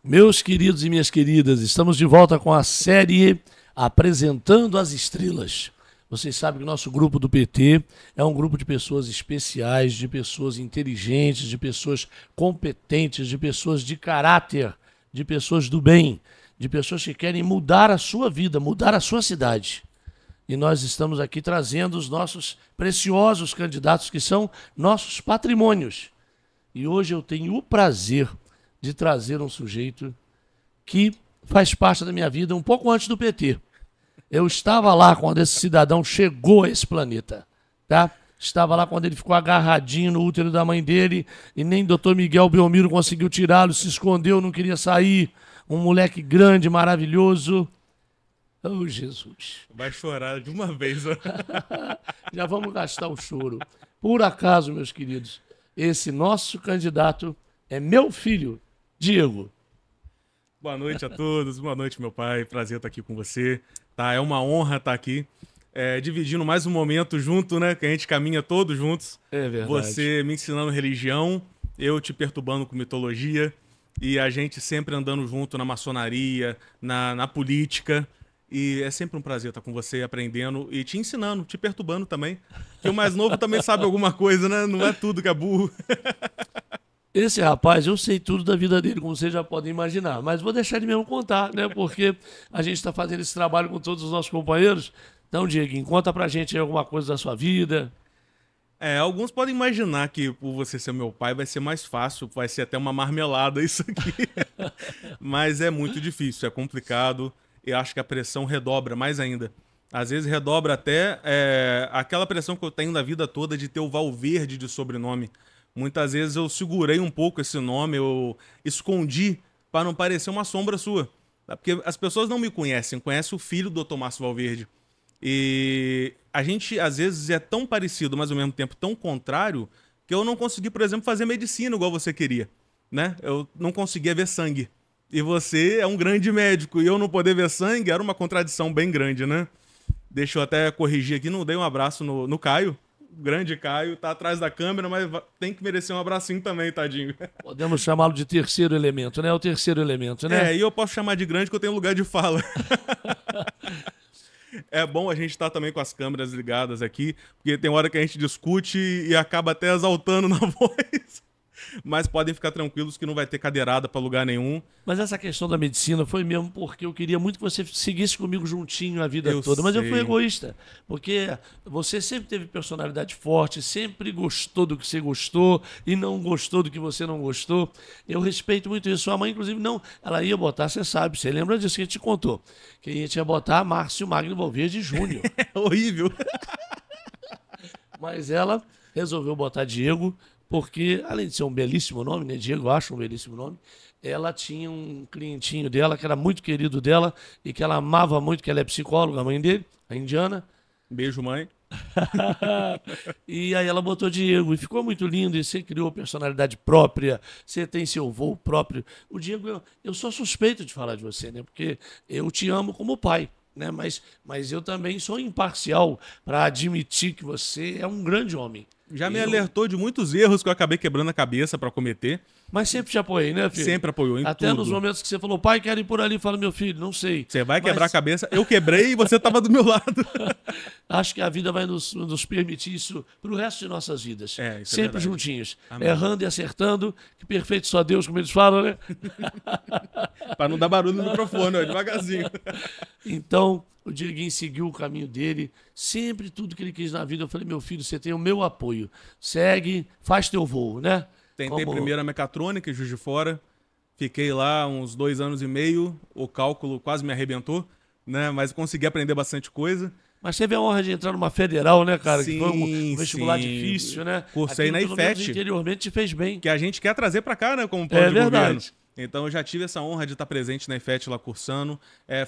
Meus queridos e minhas queridas, estamos de volta com a série Apresentando as Estrelas. Vocês sabem que o nosso grupo do PT é um grupo de pessoas especiais, de pessoas inteligentes, de pessoas competentes, de pessoas de caráter, de pessoas do bem, de pessoas que querem mudar a sua vida, mudar a sua cidade. E nós estamos aqui trazendo os nossos preciosos candidatos, que são nossos patrimônios. E hoje eu tenho o prazer de trazer um sujeito que faz parte da minha vida um pouco antes do PT. Eu estava lá quando esse cidadão chegou a esse planeta, tá? Estava lá quando ele ficou agarradinho no útero da mãe dele e nem Dr. Miguel Belmiro conseguiu tirá-lo, se escondeu, não queria sair. Um moleque grande, maravilhoso. Oh, Jesus. Vai chorar de uma vez. Já vamos gastar o choro. Por acaso, meus queridos, esse nosso candidato é meu filho, Diego. Boa noite a todos, boa noite, meu pai. Prazer estar aqui com você. Tá, é uma honra estar aqui, dividindo mais um momento junto, né? Que a gente caminha todos juntos. É verdade. Você me ensinando religião, eu te perturbando com mitologia e a gente sempre andando junto na maçonaria, na política. E é sempre um prazer estar com você, aprendendo e te ensinando, te perturbando também. Porque o mais novo também sabe alguma coisa, né? Não é tudo que é burro. Esse rapaz, eu sei tudo da vida dele, como vocês já podem imaginar, mas vou deixar ele mesmo contar, né? Porque a gente está fazendo esse trabalho com todos os nossos companheiros. Então, Diego, conta pra gente aí alguma coisa da sua vida. Alguns podem imaginar que por você ser meu pai vai ser mais fácil, vai ser até uma marmelada isso aqui. Mas é muito difícil, é complicado. Eu acho que a pressão redobra mais ainda. Às vezes redobra até aquela pressão que eu tenho da vida toda de ter o Valverde de sobrenome. Muitas vezes eu segurei um pouco esse nome, eu escondi para não parecer uma sombra sua. Porque as pessoas não me conhecem, conhecem o filho do Dr. Márcio Valverde. E a gente, às vezes, é tão parecido, mas ao mesmo tempo tão contrário, que eu não consegui, por exemplo, fazer medicina igual você queria, né? Eu não conseguia ver sangue. E você é um grande médico, e eu não poder ver sangue era uma contradição bem grande, né? Deixa eu até corrigir aqui, não dei um abraço no Caio. O grande Caio, tá atrás da câmera, mas tem que merecer um abracinho também, tadinho. Podemos chamá-lo de terceiro elemento, né? O terceiro elemento, né? E eu posso chamar de grande que eu tenho lugar de fala. É bom a gente estar também com as câmeras ligadas aqui, porque tem hora que a gente discute e acaba até exaltando na voz. Mas podem ficar tranquilos que não vai ter cadeirada para lugar nenhum. Mas essa questão da medicina foi mesmo porque eu queria muito que você seguisse comigo juntinho a vida toda. Mas eu fui egoísta, porque você sempre teve personalidade forte, sempre gostou do que você gostou e não gostou do que você não gostou. Eu respeito muito isso. Sua mãe, inclusive, não. Ela ia botar, você sabe, você lembra disso que a gente contou, que a gente ia botar Márcio Magno Valverde Júnior. É horrível. Mas ela resolveu botar Diego, porque, além de ser um belíssimo nome, né? Diego, eu acho um belíssimo nome, ela tinha um clientinho dela, que era muito querido dela, e que ela amava muito, que ela é psicóloga, a mãe dele, a indiana. Beijo, mãe. E aí ela botou Diego, e ficou muito lindo, e você criou personalidade própria, você tem seu voo próprio. O Diego, eu sou suspeito de falar de você, né? Porque eu te amo como pai, né? Mas eu também sou imparcial para admitir que você é um grande homem. Já me alertou de muitos erros que eu acabei quebrando a cabeça para cometer. Mas sempre te apoiei, né, filho? Sempre apoiou em Até tudo. nos momentos que você falou, pai, quero ir por ali, fala, meu filho, não sei. Você vai quebrar a cabeça, eu quebrei e você estava do meu lado. Acho que a vida vai nos permitir isso pro resto de nossas vidas. Isso sempre é juntinhos. Amém. Errando e acertando, que perfeito só Deus, como eles falam, né? Para não dar barulho no microfone, ó, devagarzinho. Então, o Dieguinho seguiu o caminho dele, sempre tudo que ele quis na vida. Eu falei, meu filho, você tem o meu apoio. Segue, faz teu voo, né? Tentei primeiro a mecatrônica em Juiz de Fora. Fiquei lá uns 2 anos e meio. O cálculo quase me arrebentou, né? Mas consegui aprender bastante coisa. Mas teve a honra de entrar numa federal, né, cara? Sim, que foi um vestibular difícil, né? Cursei na IFET. Interiormente te fez bem. Que a gente quer trazer para cá, né? Como plano de verdade. governo. Então eu já tive essa honra de estar presente na IFET lá cursando.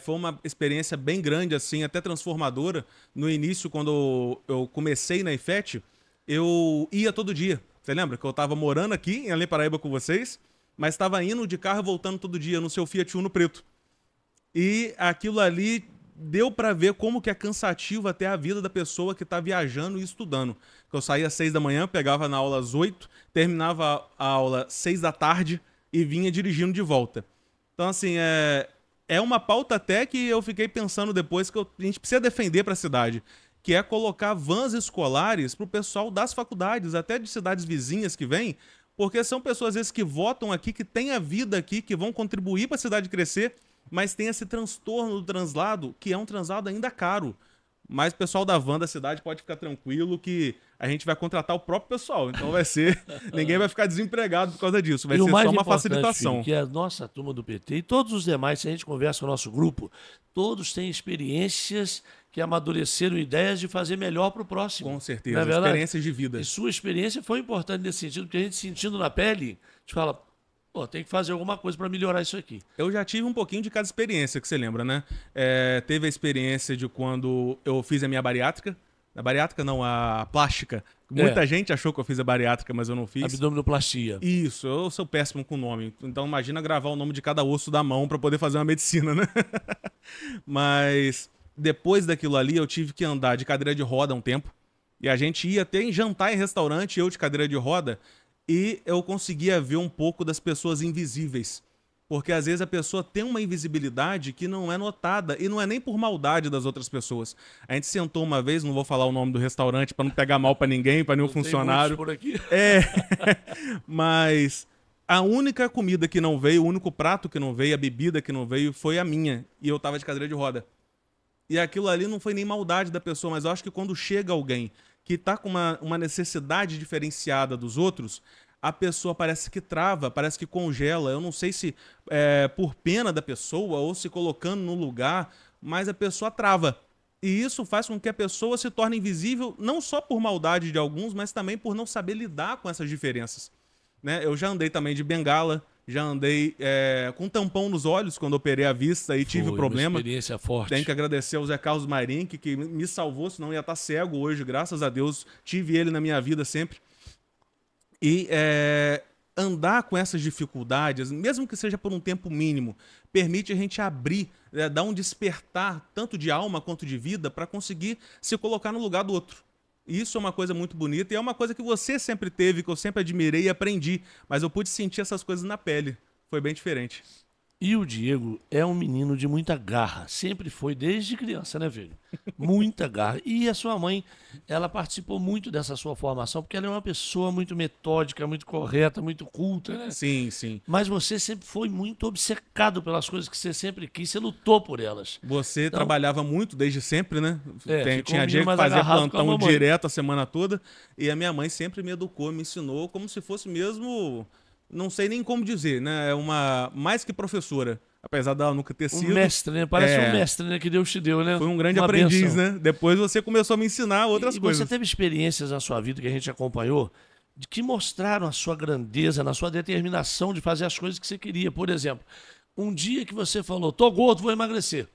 Foi uma experiência bem grande, assim, até transformadora. No início, quando eu comecei na IFET, eu ia todo dia. Você lembra que eu estava morando aqui em Além Paraíba com vocês, mas estava indo de carro e voltando todo dia no seu Fiat Uno preto. E aquilo ali deu para ver como que é cansativo até a vida da pessoa que está viajando e estudando. Eu saía às 6 da manhã, pegava na aula às 8, terminava a aula às 6 da tarde e vinha dirigindo de volta. Então, assim, é uma pauta até que eu fiquei pensando depois que a gente precisa defender para a cidade, que é colocar vans escolares para o pessoal das faculdades, até de cidades vizinhas que vêm, porque são pessoas, às vezes, que votam aqui, que têm a vida aqui, que vão contribuir para a cidade crescer, mas tem esse transtorno do translado, que é um translado ainda caro. Mas o pessoal da van da cidade pode ficar tranquilo que a gente vai contratar o próprio pessoal. Então vai ser... ninguém vai ficar desempregado por causa disso. Vai ser só uma facilitação. Filho, que a nossa turma do PT e todos os demais, se a gente conversa com o nosso grupo, todos têm experiências que amadureceram ideias de fazer melhor para o próximo. Com certeza, experiências de vida. E sua experiência foi importante nesse sentido, porque a gente sentindo na pele, a gente fala... Pô, tem que fazer alguma coisa para melhorar isso aqui. Eu já tive um pouquinho de cada experiência, que você lembra, né? Teve a experiência de quando eu fiz a minha bariátrica. A bariátrica não, a plástica. Muita gente achou que eu fiz a bariátrica, mas eu não fiz. Abdominoplastia. Isso, eu sou péssimo com nome. Então imagina gravar o nome de cada osso da mão para poder fazer uma medicina, né? Mas depois daquilo ali, eu tive que andar de cadeira de roda um tempo. E a gente ia até em jantar em restaurante, eu de cadeira de roda... E eu conseguia ver um pouco das pessoas invisíveis. Porque às vezes a pessoa tem uma invisibilidade que não é notada. E não é nem por maldade das outras pessoas. A gente sentou uma vez, não vou falar o nome do restaurante para não pegar mal para ninguém, para nenhum funcionário. Por aqui. Mas a única comida que não veio, o único prato que não veio, a bebida que não veio foi a minha. E eu tava de cadeira de roda. E aquilo ali não foi nem maldade da pessoa, mas eu acho que quando chega alguém que está com uma necessidade diferenciada dos outros, a pessoa parece que trava, parece que congela. Eu não sei se por pena da pessoa ou se colocando no lugar, mas a pessoa trava. E isso faz com que a pessoa se torne invisível, não só por maldade de alguns, mas também por não saber lidar com essas diferenças. Né? Eu já andei também de bengala, já andei com tampão nos olhos quando operei a vista e tive problema. Uma experiência forte. Tenho que agradecer ao Zé Carlos Marinck, que me salvou, senão ia estar cego hoje, graças a Deus. Tive ele na minha vida sempre. E andar com essas dificuldades, mesmo que seja por um tempo mínimo, permite a gente abrir, dar um despertar, tanto de alma quanto de vida, para conseguir se colocar no lugar do outro. Isso é uma coisa muito bonita e é uma coisa que você sempre teve, que eu sempre admirei e aprendi. Mas eu pude sentir essas coisas na pele. Foi bem diferente. E o Diego é um menino de muita garra. Sempre foi, desde criança, né, velho? Muita garra. E a sua mãe, ela participou muito dessa sua formação, porque ela é uma pessoa muito metódica, muito correta, muito culta, né? Sim, sim. Mas você sempre foi muito obcecado pelas coisas que você sempre quis, você lutou por elas. Você trabalhava muito desde sempre, né? Tinha dia que mais fazia agarrado com a plantão mamãe. direto a semana toda. E a minha mãe sempre me educou, me ensinou como se fosse mesmo... Não sei nem como dizer, né? É uma mais que professora, apesar dela nunca ter sido. Um mestre, né? Parece um mestre, né? Que Deus te deu, né? Foi um grande Uma aprendiz, bênção. né? Depois você começou a me ensinar outras coisas. Você teve experiências na sua vida que a gente acompanhou de que mostraram a sua grandeza, na sua determinação de fazer as coisas que você queria. Por exemplo, um dia que você falou, tô gordo, vou emagrecer.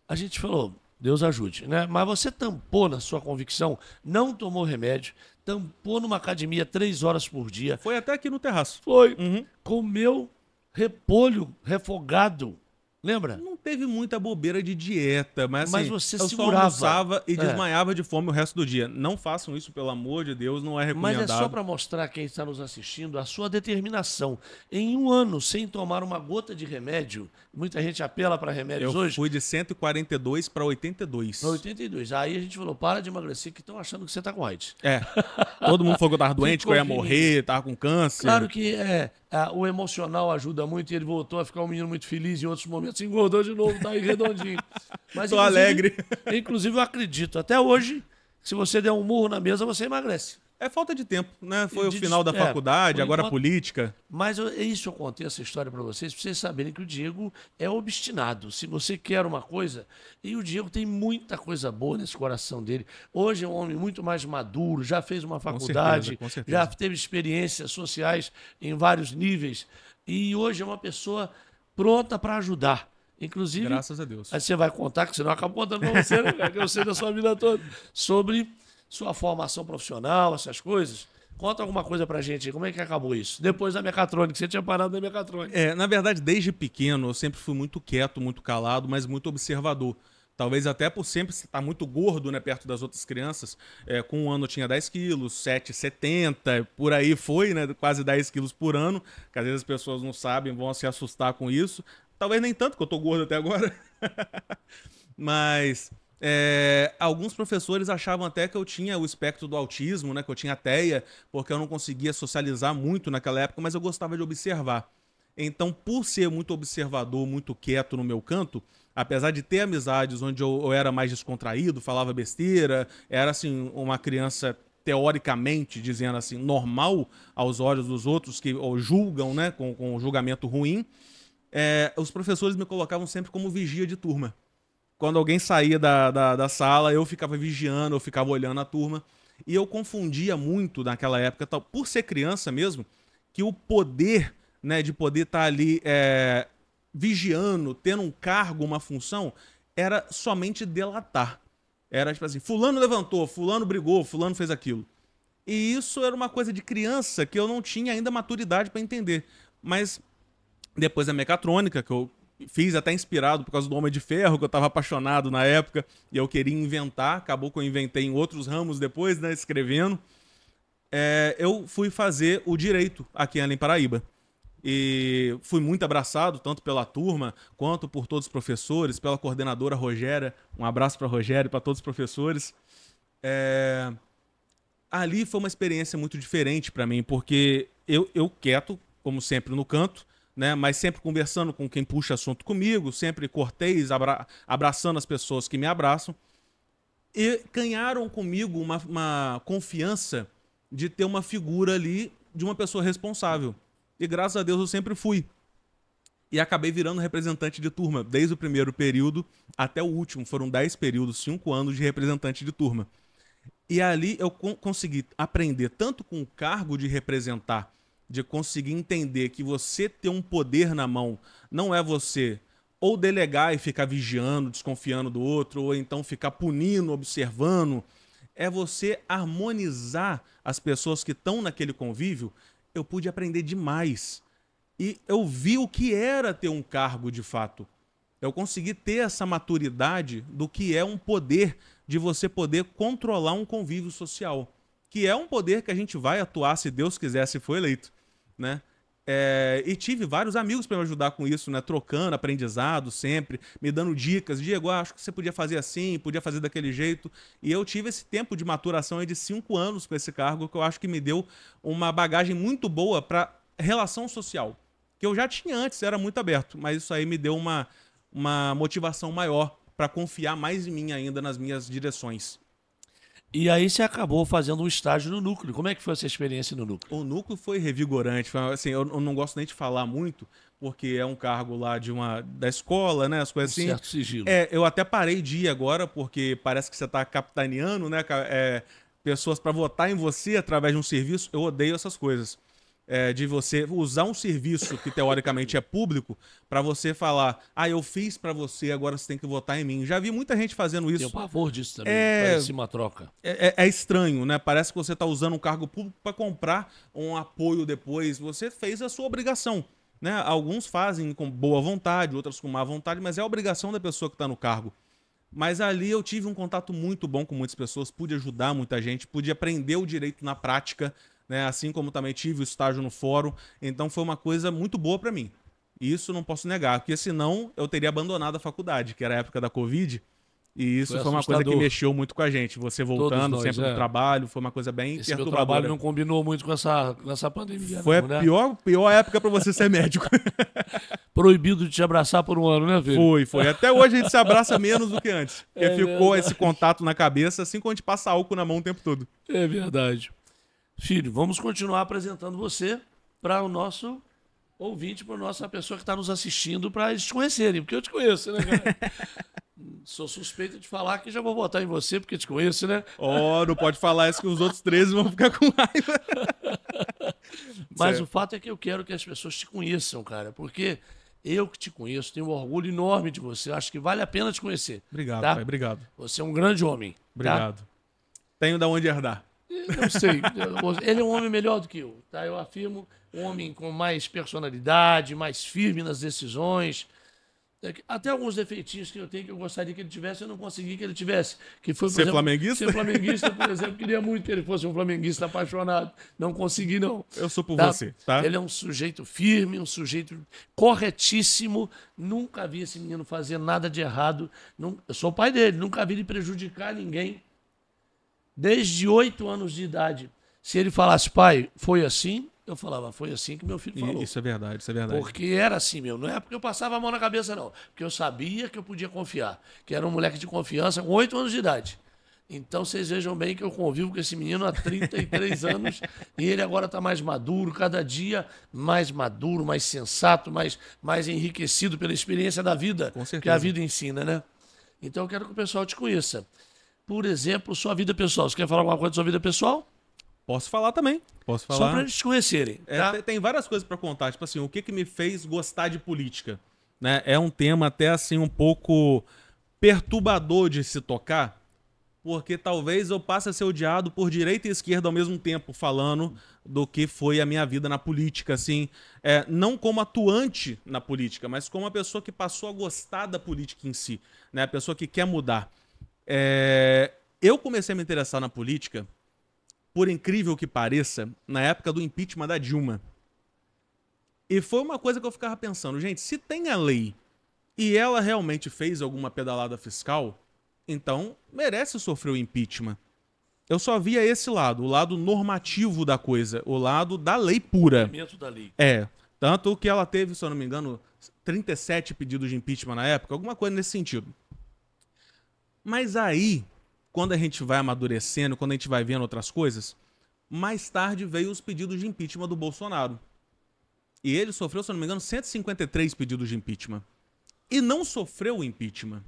A gente falou, Deus ajude, né? Mas você tampou na sua convicção, não tomou remédio, tampou numa academia 3 horas por dia. Foi até aqui no terraço. Foi. Comeu repolho refogado. Lembra? Não teve muita bobeira de dieta, mas assim, você eu segurava. só almoçava e desmaiava de fome o resto do dia. Não façam isso, pelo amor de Deus, não é recomendado. Mas é só para mostrar a quem está nos assistindo a sua determinação. Em um ano, sem tomar uma gota de remédio, muita gente apela para remédios hoje. Eu fui de 142 para 82. Para 82. Aí a gente falou, para de emagrecer, que estão achando que você está com AIDS. Todo mundo falou que eu estava doente, que eu ia morrer, estava com câncer. Claro que o emocional ajuda muito e ele voltou a ficar um menino muito feliz em outros momentos, engordou de novo, tá aí redondinho. Mas, tô alegre. Inclusive eu acredito, até hoje, se você der um murro na mesa, você emagrece. É falta de tempo, né? Foi o final da faculdade, agora a política. Mas isso eu contei essa história para vocês saberem que o Diego é obstinado. Se você quer uma coisa, e o Diego tem muita coisa boa nesse coração dele. Hoje é um homem muito mais maduro, já fez uma faculdade, com certeza. já teve experiências sociais em vários níveis. E hoje é uma pessoa pronta para ajudar. Inclusive, graças a Deus. Aí você vai contar, que você não acaba contando para você, né, que eu sei da sua vida toda, sobre sua formação profissional, essas coisas. Conta alguma coisa pra gente aí, como é que acabou isso? Depois da mecatrônica, você tinha parado da mecatrônica. Na verdade, desde pequeno, eu sempre fui muito quieto, muito calado, mas muito observador. Talvez até por sempre estar muito gordo, né, perto das outras crianças. Com um ano eu tinha 10 quilos, 7, 70, por aí foi, né, quase 10 quilos por ano, que às vezes as pessoas não sabem, vão se assustar com isso. Talvez nem tanto, que eu tô gordo até agora. Mas alguns professores achavam até que eu tinha o espectro do autismo, né, que eu tinha TEA, porque eu não conseguia socializar muito naquela época, mas eu gostava de observar. Então, por ser muito observador, muito quieto no meu canto, apesar de ter amizades onde eu era mais descontraído, falava besteira, era assim uma criança teoricamente, dizendo assim, normal aos olhos dos outros que julgam, né, com um julgamento ruim, os professores me colocavam sempre como vigia de turma. Quando alguém saía da sala, eu ficava vigiando, eu ficava olhando a turma. E eu confundia muito naquela época, por ser criança mesmo, que o poder, né, de poder estar ali vigiando, tendo um cargo, uma função, era somente delatar. Era tipo assim, fulano levantou, fulano brigou, fulano fez aquilo. E isso era uma coisa de criança que eu não tinha ainda maturidade para entender. Mas depois da mecatrônica, que eu fiz até inspirado por causa do Homem de Ferro, que eu estava apaixonado na época, e eu queria inventar, acabou que eu inventei em outros ramos depois, né, escrevendo. Eu fui fazer o direito aqui em Além Paraíba. E fui muito abraçado, tanto pela turma, quanto por todos os professores, pela coordenadora Rogéria. Um abraço para a Rogéria e para todos os professores. Ali foi uma experiência muito diferente para mim, porque eu quieto, como sempre, no canto, né, mas sempre conversando com quem puxa assunto comigo, sempre cortês, abraçando as pessoas que me abraçam. E ganharam comigo uma confiança de ter uma figura ali de uma pessoa responsável. E graças a Deus eu sempre fui. E acabei virando representante de turma, desde o primeiro período até o último. Foram 10 períodos, 5 anos de representante de turma. E ali eu consegui aprender tanto com o cargo de representar, de conseguir entender que você ter um poder na mão não é você ou delegar e ficar vigiando, desconfiando do outro, ou então ficar punindo, observando. É você harmonizar as pessoas que estão naquele convívio. Eu pude aprender demais. E eu vi o que era ter um cargo de fato. Eu consegui ter essa maturidade do que é um poder de você poder controlar um convívio social. Que é um poder que a gente vai atuar, se Deus quiser, se for eleito, né? E tive vários amigos para me ajudar com isso, né? Trocando aprendizado sempre, me dando dicas. Diego, acho que você podia fazer assim, podia fazer daquele jeito. E eu tive esse tempo de maturação aí de 5 anos com esse cargo, que eu acho que me deu uma bagagem muito boa para relação social. Que eu já tinha antes, era muito aberto, mas isso aí me deu uma motivação maior para confiar mais em mim ainda nas minhas direções. E aí você acabou fazendo um estágio no núcleo. Como é que foi essa experiência no núcleo? O núcleo foi revigorante. Assim, eu não gosto nem de falar muito, porque é um cargo lá da escola, né? As coisas assim. Certo sigilo. Eu até parei de ir agora, porque parece que você está capitaneando, né? Pessoas para votar em você através de um serviço. Eu odeio essas coisas. De você usar um serviço que teoricamente é público para você falar, eu fiz para você, agora você tem que votar em mim. Já vi muita gente fazendo isso. Tem pavor disso também, parece uma troca. É estranho, né? Parece que você está usando um cargo público para comprar um apoio depois. Você fez a sua obrigação, né? Alguns fazem com boa vontade, outros com má vontade, mas é a obrigação da pessoa que está no cargo. Mas ali eu tive um contato muito bom com muitas pessoas, pude ajudar muita gente, pude aprender o direito na prática, né? Assim como também tive o estágio no fórum. Então foi uma coisa muito boa para mim. Isso não posso negar, porque senão eu teria abandonado a faculdade, que era a época da Covid. E isso foi uma coisa que mexeu muito com a gente. Você voltando sempre pro trabalho, foi uma coisa bem perturbadora. Esse meu trabalho não combinou muito com essa pandemia. Foi a pior época para você ser médico. Proibido de te abraçar por um ano, né, filho? Foi. Até hoje a gente se abraça menos do que antes. Porque ficou esse contato na cabeça, assim como a gente passa álcool na mão o tempo todo. É verdade. Filho, vamos continuar apresentando você para o nosso ouvinte, para a nossa pessoa que está nos assistindo, para eles te conhecerem, porque eu te conheço, né, cara? Sou suspeito de falar que já vou votar em você, porque te conheço, né? Não pode falar isso que os outros 13 vão ficar com raiva. Mas o fato é que eu quero que as pessoas te conheçam, cara, porque eu que te conheço tenho um orgulho enorme de você. Acho que vale a pena te conhecer. Obrigado, tá? pai, obrigado. Você é um grande homem. Obrigado. Tá? Tenho da onde herdar. Não sei. Ele é um homem melhor do que eu, tá? Eu afirmo, um homem com mais personalidade, mais firme nas decisões. Até alguns defeitinhos que eu tenho que eu gostaria que ele tivesse, eu não consegui que ele tivesse. Que foi, por Ser exemplo, flamenguista? Ser flamenguista, por exemplo, queria muito que ele fosse um flamenguista apaixonado. Não consegui, não. Eu sou por Tá? você, tá? Ele é um sujeito firme, um sujeito corretíssimo. Nunca vi esse menino fazer nada de errado. Eu sou o pai dele, nunca vi ele prejudicar ninguém. Desde 8 anos de idade. Se ele falasse, pai, foi assim, eu falava, foi assim que meu filho falou. Isso é verdade, isso é verdade. Porque era assim mesmo. Não é porque eu passava a mão na cabeça, não. Porque eu sabia que eu podia confiar. Que era um moleque de confiança com 8 anos de idade. Então vocês vejam bem que eu convivo com esse menino há 33 anos e ele agora está mais maduro, cada dia mais maduro, mais sensato, mais enriquecido pela experiência da vida, Com certeza. que a vida ensina, né? Então eu quero que o pessoal te conheça. Por exemplo, sua vida pessoal. Você quer falar alguma coisa da sua vida pessoal? Posso falar também. Posso falar. Só para eles te conhecerem. Tá? Tem várias coisas para contar. Tipo assim, o que me fez gostar de política? Né? É um tema até assim um pouco perturbador de se tocar, porque talvez eu passe a ser odiado por direita e esquerda ao mesmo tempo, falando do que foi a minha vida na política, assim, não como atuante na política, mas como uma pessoa que passou a gostar da política em si, né? A pessoa que quer mudar. Eu comecei a me interessar na política, por incrível que pareça, na época do impeachment da Dilma. E foi uma coisa que eu ficava pensando, gente, se tem a lei e ela realmente fez alguma pedalada fiscal, então merece sofrer o impeachment. Eu só via esse lado, o lado normativo da coisa, o lado da lei pura. Da lei. Tanto que ela teve, se eu não me engano, 37 pedidos de impeachment na época, alguma coisa nesse sentido. Mas aí, quando a gente vai amadurecendo, quando a gente vai vendo outras coisas, mais tarde veio os pedidos de impeachment do Bolsonaro. E ele sofreu, se eu não me engano, 153 pedidos de impeachment. E não sofreu o impeachment.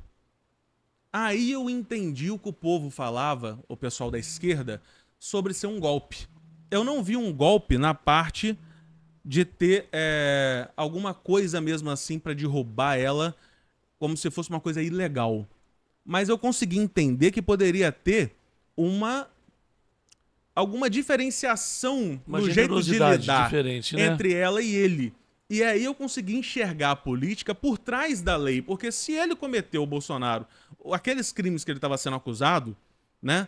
Aí eu entendi o que o povo falava, o pessoal da esquerda, sobre ser um golpe. Eu não vi um golpe na parte de ter alguma coisa mesmo assim para derrubar ela, como se fosse uma coisa ilegal. Mas eu consegui entender que poderia ter alguma diferenciação no jeito de lidar entre ela e ele. E aí eu consegui enxergar a política por trás da lei, porque se ele cometeu, o Bolsonaro, aqueles crimes que ele estava sendo acusado, né,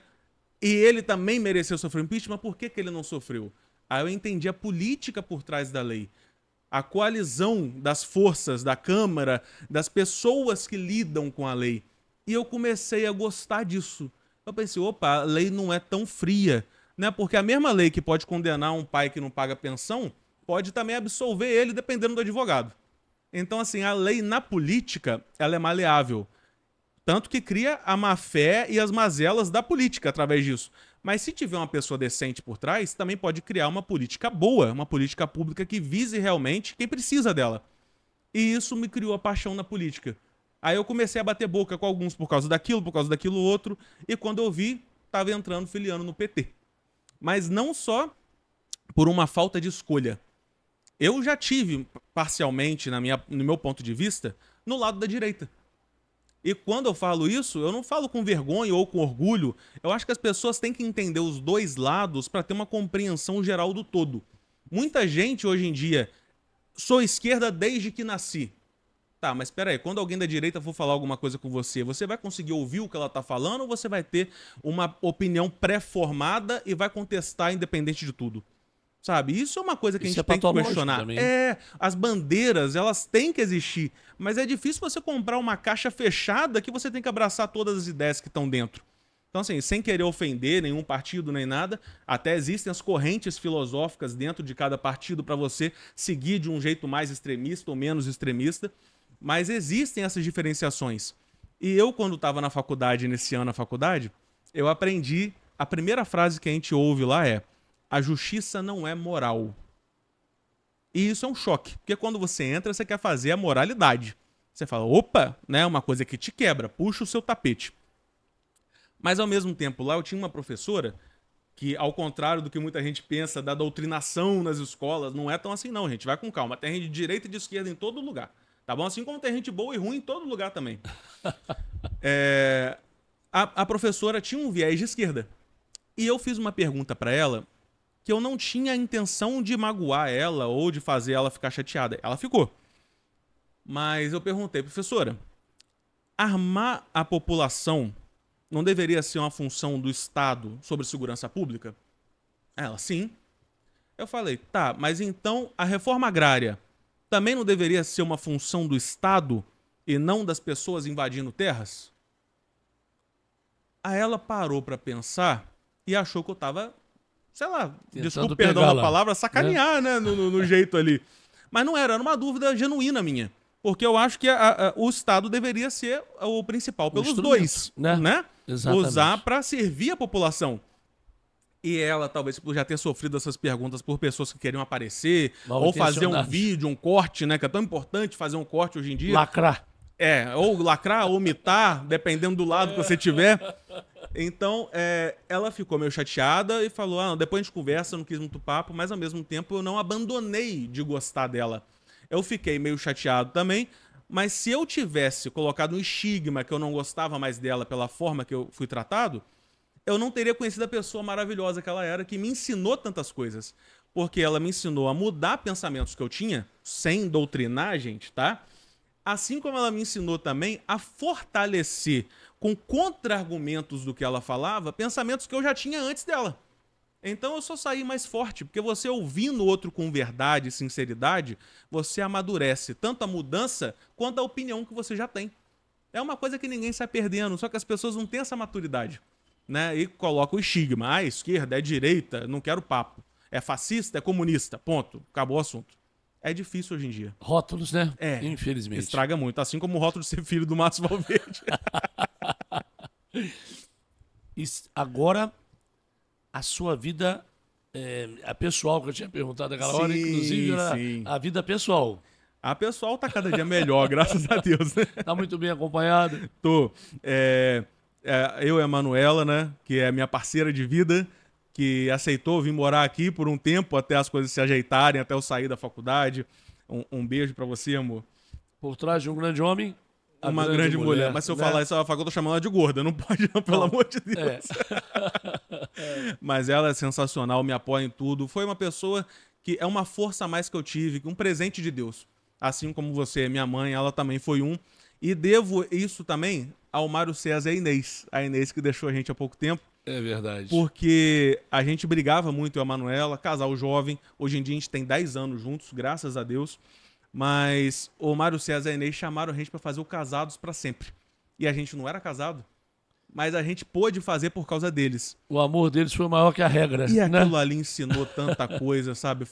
e ele também mereceu sofrer impeachment, por que ele não sofreu? Aí eu entendi a política por trás da lei. A coalizão das forças da Câmara, das pessoas que lidam com a lei. E eu comecei a gostar disso. Eu pensei, opa, a lei não é tão fria, né? Porque a mesma lei que pode condenar um pai que não paga pensão, pode também absolver ele dependendo do advogado. Então, assim, a lei na política, ela é maleável. Tanto que cria a má-fé e as mazelas da política através disso. Mas se tiver uma pessoa decente por trás, também pode criar uma política boa, uma política pública que vise realmente quem precisa dela. E isso me criou a paixão na política. Aí eu comecei a bater boca com alguns por causa daquilo outro, e quando eu vi, estava entrando, filiando no PT. Mas não só por uma falta de escolha. Eu já tive, parcialmente, no meu ponto de vista, no lado da direita. E quando eu falo isso, eu não falo com vergonha ou com orgulho. Eu acho que as pessoas têm que entender os dois lados para ter uma compreensão geral do todo. Muita gente, hoje em dia, sou esquerda desde que nasci. Tá, mas espera aí, quando alguém da direita for falar alguma coisa com você, você vai conseguir ouvir o que ela tá falando ou você vai ter uma opinião pré-formada e vai contestar independente de tudo? Sabe? Isso é uma coisa que a gente tem que questionar. Também. As bandeiras, elas têm que existir, mas é difícil você comprar uma caixa fechada que você tem que abraçar todas as ideias que estão dentro. Então, assim, sem querer ofender nenhum partido nem nada, até existem as correntes filosóficas dentro de cada partido para você seguir de um jeito mais extremista ou menos extremista. Mas existem essas diferenciações. E eu, quando estava na faculdade, nesse ano na faculdade, eu aprendi, a primeira frase que a gente ouve lá é: a justiça não é moral. E isso é um choque, porque quando você entra, você quer fazer a moralidade. Você fala, opa, né, uma coisa que te quebra, puxa o seu tapete. Mas ao mesmo tempo, lá eu tinha uma professora que, ao contrário do que muita gente pensa da doutrinação nas escolas, não é tão assim não, gente. Vai com calma, tem gente de direita e de esquerda em todo lugar. Tá bom? Assim como tem gente boa e ruim em todo lugar também. A professora tinha um viés de esquerda. E eu fiz uma pergunta para ela que eu não tinha a intenção de magoar ela ou de fazer ela ficar chateada. Ela ficou. Mas eu perguntei, professora, armar a população não deveria ser uma função do Estado sobre segurança pública? Ela, sim. Eu falei, tá, mas então a reforma agrária também não deveria ser uma função do Estado e não das pessoas invadindo terras? Aí ela parou pra pensar e achou que eu tava, sei lá, desculpa o perdão da palavra, sacanear, né, no jeito ali. Mas não era uma dúvida genuína minha. Porque eu acho que o Estado deveria ser o principal pelos dois, né? Exatamente. Usar para servir a população. E ela, talvez, por já ter sofrido essas perguntas por pessoas que queriam aparecer, ou fazer um vídeo, um corte, né? Que é tão importante fazer um corte hoje em dia. Lacrar. Ou lacrar, ou mitar, dependendo do lado que você tiver. Então, ela ficou meio chateada e falou, não, depois a gente conversa, eu não quis muito papo, mas ao mesmo tempo eu não abandonei de gostar dela. Eu fiquei meio chateado também, mas se eu tivesse colocado um estigma que eu não gostava mais dela pela forma que eu fui tratado, eu não teria conhecido a pessoa maravilhosa que ela era, que me ensinou tantas coisas. Porque ela me ensinou a mudar pensamentos que eu tinha, sem doutrinar, gente, tá? Assim como ela me ensinou também a fortalecer, com contra-argumentos do que ela falava, pensamentos que eu já tinha antes dela. Então eu só saí mais forte, porque você ouvindo o outro com verdade e sinceridade, você amadurece tanto a mudança quanto a opinião que você já tem. É uma coisa que ninguém sai perdendo, só que as pessoas não têm essa maturidade, né? E colocam o estigma, ah, esquerda, é direita, não quero papo. É fascista, é comunista, ponto, acabou o assunto. É difícil hoje em dia. Rótulos, né? Infelizmente. Estraga muito, assim como o rótulo de ser filho do Márcio Valverde. Agora, a sua vida a pessoal, que eu tinha perguntado naquela hora, inclusive a vida pessoal. A pessoal tá cada dia melhor, graças a Deus. Né? Tá muito bem acompanhado? Tô. Eu e a Manuela, né, que é minha parceira de vida, que aceitou vir morar aqui por um tempo até as coisas se ajeitarem, até eu sair da faculdade. Um beijo pra você, amor. Por trás de um grande homem, uma grande mulher. Mas se eu falar isso, ela fala que eu tô chamando ela de gorda. Não pode não, pelo amor de Deus. Mas ela é sensacional, me apoia em tudo. Foi uma pessoa que é uma força a mais que eu tive, um presente de Deus. Assim como você, minha mãe, ela também foi um. E devo isso também ao Mário César e a Inês. A Inês que deixou a gente há pouco tempo. É verdade. Porque a gente brigava muito, eu e a Manuela, casal jovem. Hoje em dia a gente tem 10 anos juntos, graças a Deus. Mas o Mário César e a Inês chamaram a gente para fazer o Casados para Sempre. E a gente não era casado, mas a gente pôde fazer por causa deles. O amor deles foi maior que a regra. E aquilo ali ensinou tanta coisa, sabe?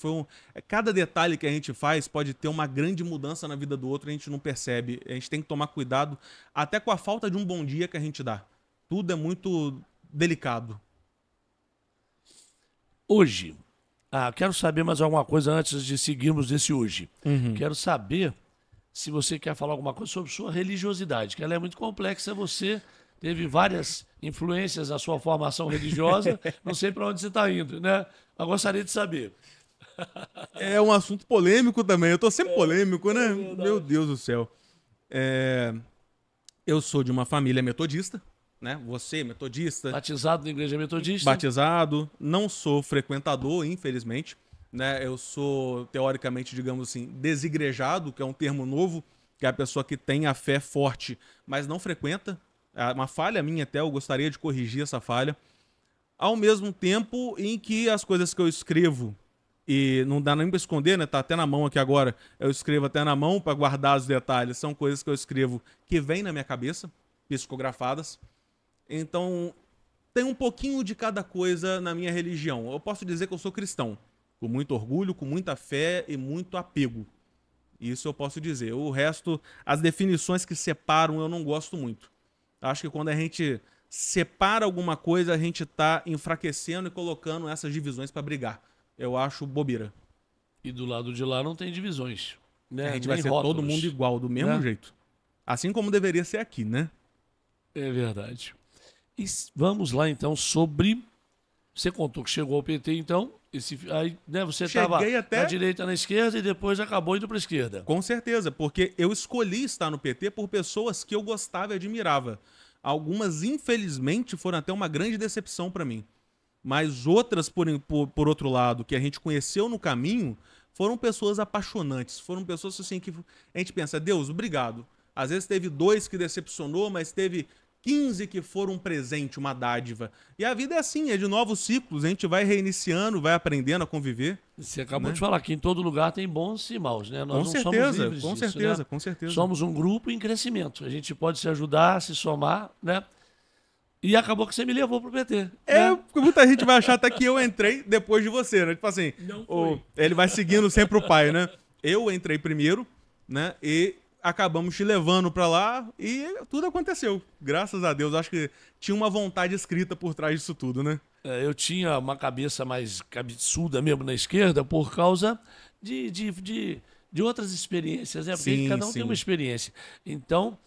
Cada detalhe que a gente faz pode ter uma grande mudança na vida do outro e a gente não percebe. A gente tem que tomar cuidado até com a falta de um bom dia que a gente dá. Tudo é muito delicado. Hoje, quero saber mais alguma coisa antes de seguirmos desse hoje. Quero saber se você quer falar alguma coisa sobre sua religiosidade, que ela é muito complexa. Você teve várias influências na sua formação religiosa, não sei para onde você está indo, né? Mas gostaria de saber. É um assunto polêmico também, eu tô sempre polêmico, né? Meu Deus do céu. Eu sou de uma família metodista, né? Você, metodista. Batizado na igreja metodista. Batizado, não sou frequentador, infelizmente. Né? Eu sou, teoricamente, digamos assim, desigrejado, que é um termo novo, que é a pessoa que tem a fé forte, mas não frequenta. É uma falha minha até, eu gostaria de corrigir essa falha. Ao mesmo tempo em que as coisas que eu escrevo, e não dá nem para esconder, né? Tá até na mão aqui agora, eu escrevo até na mão para guardar os detalhes, são coisas que eu escrevo que vêm na minha cabeça, psicografadas. Então, tem um pouquinho de cada coisa na minha religião. Eu posso dizer que eu sou cristão, com muito orgulho, com muita fé e muito apego. Isso eu posso dizer. O resto, as definições que separam, eu não gosto muito. Acho que quando a gente separa alguma coisa, a gente está enfraquecendo e colocando essas divisões para brigar. Eu acho bobeira. E do lado de lá não tem divisões. Né? A gente vai ser todo mundo igual, do mesmo jeito. Assim como deveria ser aqui, né? É verdade. E vamos lá, então, sobre... Você contou que chegou ao PT, então... Aí, né, você estava na direita, na esquerda e depois acabou indo para a esquerda. Com certeza, porque eu escolhi estar no PT por pessoas que eu gostava e admirava. Algumas, infelizmente, foram até uma grande decepção para mim. Mas outras, por outro lado, que a gente conheceu no caminho, foram pessoas apaixonantes, foram pessoas assim que a gente pensa, Deus, obrigado. Às vezes teve 2 que decepcionou, mas teve 15 que foram um presente, uma dádiva. E a vida é assim, é de novos ciclos, a gente vai reiniciando, vai aprendendo a conviver. Você acabou de falar que em todo lugar tem bons e maus, né? Nós Com não certeza, somos livres com disso, certeza, né? com certeza. Somos um grupo em crescimento. A gente pode se ajudar, se somar, né? E acabou que você me levou pro PT. Né? Porque muita gente vai achar até que eu entrei depois de você, né? Tipo assim, ele vai seguindo sempre o pai, né? Eu entrei primeiro, né? E acabamos te levando pra lá e tudo aconteceu. Graças a Deus. Acho que tinha uma vontade escrita por trás disso tudo, né? Eu tinha uma cabeça mais cabeçuda mesmo na esquerda por causa de outras experiências, né? Porque Sim, cada um tem uma experiência. Então,